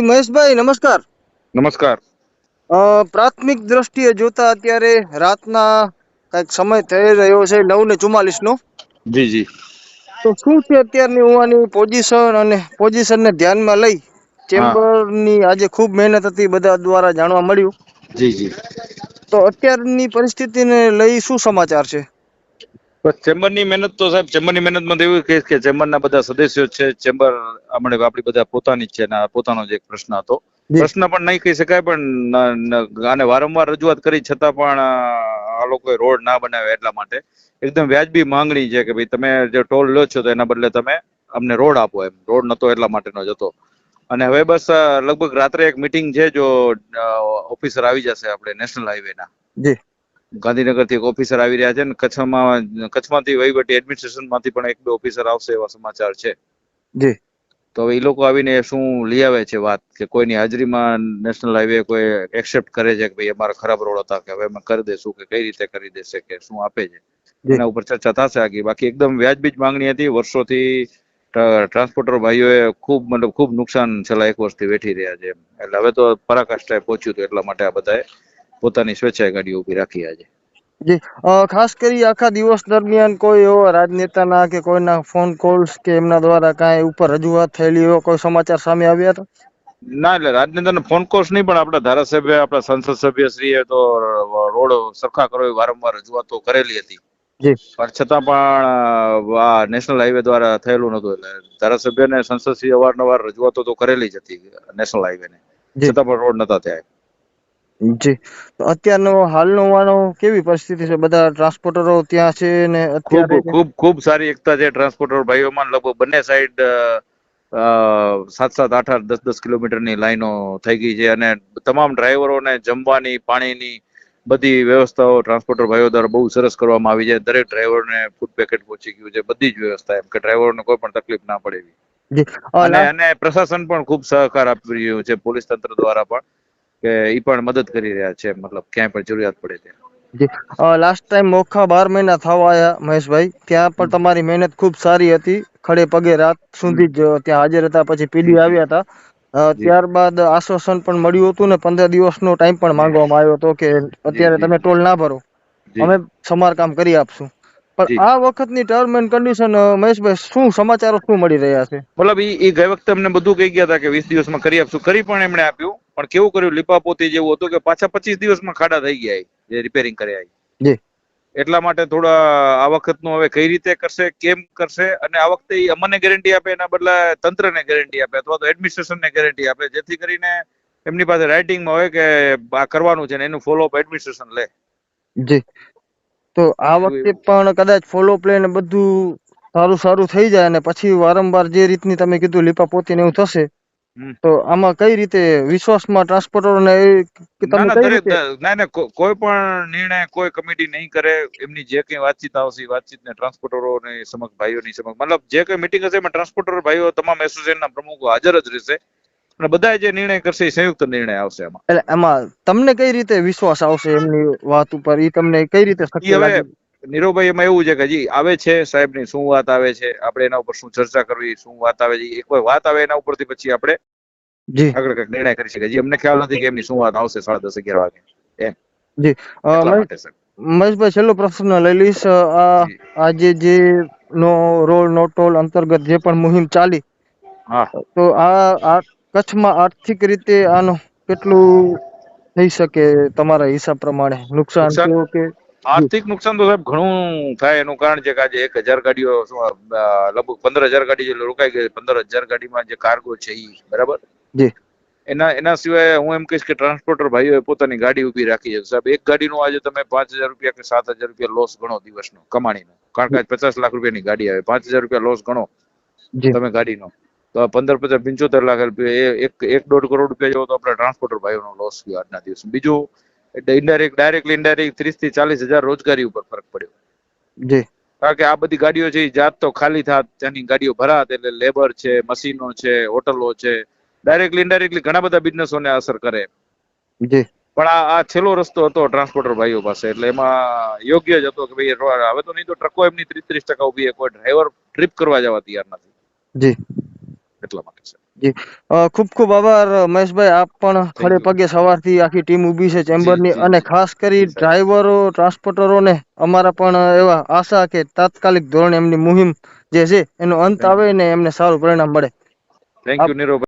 મહેશભાઈ નમસ્કાર. નમસ્કાર. પ્રાથમિક દ્રષ્ટિએ જોતા અત્યારે રાતના કઈક સમય થઈ રહ્યો છે 9:44 નો. જી જી. તો શું છે અત્યારની હોવાની પોઝિશન અને પોઝિશનને ધ્યાનમાં લઈ હા ચેમ્બરની આજે ખૂબ મહેનત હતી બધા દ્વારા જાણવા મળ્યું. જી જી. તો અત્યારની પરિસ્થિતિને લઈ શું સમાચાર છે? બસ ચેમ્બરની મહેનત તો સાહેબ ચેમ્બરની મહેનતમાં તો એવું કે ચેમ્બરના બધા સદસ્યો છે. ચેમ્બર આપણી બધા પોતાની જ છે ને પોતાનો જ એક પ્રશ્ન હતો. જી પ્રશ્ન પણ નહીં કહી શકાય, પણ આને વારંવાર રજૂઆત કરી છતાં પણ આ લોકોએ રોડ ના બનાવ્યા એટલા માટે એકદમ વ્યાજબી માંગણી છે કે ભાઈ તમે જે ટોલ લો છો તો એના બદલે તમે અમને રોડ આપો. એમ રોડ નતો એટલા માટેનો જ હતો. અને હવે બસ લગભગ રાત્રે એક મીટિંગ છે, જો ઓફિસર આવી જશે આપણે નેશનલ હાઈવે ના. જી ગાંધીનગર થી એક ઓફિસર આવી રહ્યા છે ને કચ્છમાંથી વહીવટી એડમિનિસ્ટ્રેશન માંથી પણ એક બે ઓફિસર આવશે એવા સમાચાર છે. જી તો હવે એ લોકો આવીને શું લઈ આવે છે વાત કે કોઈની હાજરીમાં નેશનલ હાઈવે કોઈ એક્સેપ્ટ કરે છે કે ભાઈ અમારા ખરાબ રોડ હતા કે હવે અમે કરી દેશું કે કઈ રીતે કરી દેશે કે શું આપે છે, જી એના ઉપર ચર્ચા થશે આગી. બાકી એકદમ વ્યાજબી જ માંગણી હતી. વર્ષોથી ટ્રાન્સપોર્ટર ભાઈઓએ ખૂબ નુકસાન છેલ્લા 1 વર્ષથી વેઠી રહ્યા છે. એટલે હવે તો પરાકાષ્ઠાએ પહોંચ્યું હતું, એટલા માટે આ બધાએ પોતાની સ્વેચ્છાએ ગાડીઓ ઉભી રાખી આજે. જી ખાસ કરી આખા દિવસ દરમિયાન કોઈ એવો રાજનેતાના કે કોઈના ફોન કોલ્સ કે એમના દ્વારા કાંઈ ઉપર રજૂઆત થયેલી એવો કોઈ સમાચાર સામે આવ્યા હતા? ના, એટલે રાજનેતાને ફોન કોલ્સ નહીં, પણ આપણા ધારાસભ્ય આપણા સંસદ સભ્ય શ્રીએ તો રોડ સરખા કરો એ વારંવાર રજૂઆતો કરેલી હતી. જી પણ છતાં પણ આ નેશનલ હાઈવે દ્વારા થયેલું નતું. એટલે ધારાસભ્યને સંસદશ્રી અવારનવાર રજૂઆતો તો કરેલી જ હતી નેશનલ હાઈવે ને, જી છતાં પણ રોડ નતા થયા. જી તો અત્યારનો હાલનો વાનો કેવી પરિસ્થિતિ છે? બધા ટ્રાન્સપોર્ટરો ત્યાં છે ને ખૂબ અત્યારે ખૂબ ખૂબ સારી એકતા છે ટ્રાન્સપોર્ટર ભાઈઓમાં. લગભગ બંને સાઈડ 7-7, 8-8, 10-10 કિલોમીટરની લાઈનો થઈ ગઈ છે. અને તમામ ડ્રાઈવરોને જમવાની, પાણીની બધી વ્યવસ્થાઓ ટ્રાન્સપોર્ટર ભાઈઓ દ્વારા બહુ સરસ કરવામાં આવી છે. દરેક ડ્રાઈવરને ફૂડ પેકેટ પહોંચી ગયું છે, બધી જ વ્યવસ્થા, એમ કે ડ્રાઈવરોને કોઈ પણ તકલીફ ના પડે એવી. જી અને પ્રશાસન પણ ખૂબ સહકાર આપી રહ્યું છે, પોલીસ તંત્ર દ્વારા પણ, કે એ પણ મદદ કરી રહ્યા છે, મતલબ ક્યાંય પણ જરૂરિયાત પડે ત્યાં. જી લાસ્ટ ટાઈમ મોખા 12 મહિના થવા આવ્યા મહેશભાઈ, ત્યાં પણ તમારી મહેનત ખૂબ સારી હતી. ખડે પગે રાત સુધી જ ત્યાં હાજર હતા. પછી પીડી આવ્યા હતા. જી ત્યારબાદ આશ્વાસન પણ મળ્યું હતું ને 15 દિવસનો ટાઈમ પણ માંગવામાં આવ્યો હતો કે જી અત્યારે જી તમે ટોલ ના ભરો, જી અમે સમારકામ કરી આપશું. પણ જી આ વખતની ટર્મ એન્ડ કન્ડિશન મહેશભાઈ શું સમાચારો શું મળી રહ્યા છે? મતલબ એ ગઈ વખતે અમને બધું કહી ગયા હતા કે 20 દિવસમાં કરી આપશું. કરી પણ એમણે આપ્યું, પણ કેવું કર્યું, લીપાપોતી જેવું હતું કે પાછા 25 દિવસમાં ખાડા થઈ ગયા જે રિપેરિંગ કર્યા. જી એટલા માટે થોડા આ વખતનું હવે કઈ રીતે કરશે, કેમ કરશે, અને આ વખતે અમને ગેરંટી આપે એના બદલે તંત્રને ગેરંટી આપે અથવા તો એડમિનિસ્ટ્રેશનને ગેરંટી આપે, જેથી કરીને એમની પાસે રાઇટિંગમાં હોય કે આ કરવાનું છે ને એનું ફોલોઅપ એડમિનિસ્ટ્રેશન લે. જી તો આ વખતે પણ કદાચ ફોલો પ્લે ને બધું સારું થઈ જાય અને પછી વારંવાર જે રીતની તમે કીધું લીપાપોતી ને એવું થશે, તો આમાં કઈ રીતે વિશ્વાસમાં ટ્રાન્સપોર્ટરોને ના તમે ના કઈ દરેક રીતે ના કોઈ પણ નિર્ણય કોઈ કમિટી નહીં કરે. એમની જે કઈ વાતચીત આવશે વાતચીતને ટ્રાન્સપોર્ટરોની સમક્ષ, ભાઈઓની સમક્ષ, મતલબ જે કઈ મિટિંગ હશે એમાં ટ્રાન્સપોર્ટર ભાઈઓ તમામ એસોસિએશનના પ્રમુખો હાજર જ રહેશે. અને બધા જે નિર્ણય કરશે એ સંયુક્ત નિર્ણય આવશે એમાં. એટલે એમાં તમને કઈ રીતે વિશ્વાસ આવશે એમની વાત ઉપર? એ તમને કઈ રીતે એ શક્ય હવે લાગે? નીરવભાઈ એમાં એવું છે કે હજી આવે છે સાહેબની શું વાત આવે છે, આપણે એના ઉપર શું ચર્ચા કરવી, શું વાત આવે છે, એક કોઈ વાત આવે એના ઉપરથી પછી આપણે જી આગળ કઈક નિર્ણય કરી શકે. હજી અમને ખ્યાલ નથી કે એમની શું વાત આવશે 10:30, 11 વાગે એમ. જી એટલા માટે સર મહેશભાઈ છેલ્લો પ્રશ્ન લઈ લઈશ. આજે જે રોડ નો ટોલ અંતર્ગત જે પણ મુહિમ ચાલી, હા તો આ કચ્છમાં આર્થિક રીતે આનું કેટલું થઈ શકે તમારા હિસાબ પ્રમાણે નુકસાન નુકસાન કેવું કે? જી આર્થિક નુકસાન તો સાહેબ ઘણું થાય. એનું કારણ છે કે આજે 1,000 ગાડીઓ લગભગ 15,000 ગાડી જેટલી રોકાઈ ગઈ. 15,000 ગાડીમાં જે કાર્ગો છે એ બરાબર. જી એના સિવાય હું એમ કહીશ કે ટ્રાન્સપોર્ટર ભાઈઓએ પોતાની ગાડી ઉભી રાખી છે. સાહેબ એક ગાડીનું આજે તમે 5,000 રૂપિયા કે 7,000 રૂપિયા લોસ ગણો દિવસનો કમાણીનો, કારણ કે 50 લાખ રૂપિયાની ગાડી આવે, 5,000 રૂપિયા લોસ ગણો જી તમે ગાડીનો, તો 15, 50, 75 લાખ રૂપિયા, 1-1.5 કરોડ રૂપિયા જેવો તો આપણે ટ્રાન્સપોર્ટર ભાઈઓનો લોસ ગયો આજના દિવસ. બીજું ડાયરેક્ટલી ઇનડાયરેક્ટ 30 થી 40 હજાર રોજગારી ઉપર ફરક પડ્યો. જી કારણ કે આ બધી ગાડીઓ છે એ જાત તો ખાલી થાત, ત્યાંની ગાડીઓ ભરાત, એટલે લેબર છે, મશીનો છે, હોટલો છે, ડાયરેક્ટલી ઇનડાયરેક્ટલી ઘણા બધા બિઝનેસોને અસર કરે. જી પણ આ છેલ્લો રસ્તો હતો ટ્રાન્સપોર્ટર ભાઈઓ પાસે, એટલે એમાં યોગ્ય જ હતો કે ભાઈ હવે તો નહીં તો ટ્રકો એમની 30-30% ઉભી, કોઈ ડ્રાઈવર ટ્રીપ કરવા જવા તૈયાર નથી જી એટલા માટે છે. જી ખૂબ ખૂબ આભાર મહેશભાઈ. આપ પણ થેન્ક ખડે યુ. પગે સવારથી આખી ટીમ ઊભી છે જી ચેમ્બરની, જી અને જી ખાસ કરી જી સાહેબ. ડ્રાઈવરો ટ્રાન્સપોર્ટરોને અમારા પણ એવા આશા કે તાત્કાલિક ધોરણે એમની મુહિમ જે છે એનો અંત થેન્ક આવે ને એમને સારું પરિણામ મળે. Thank you Nirav.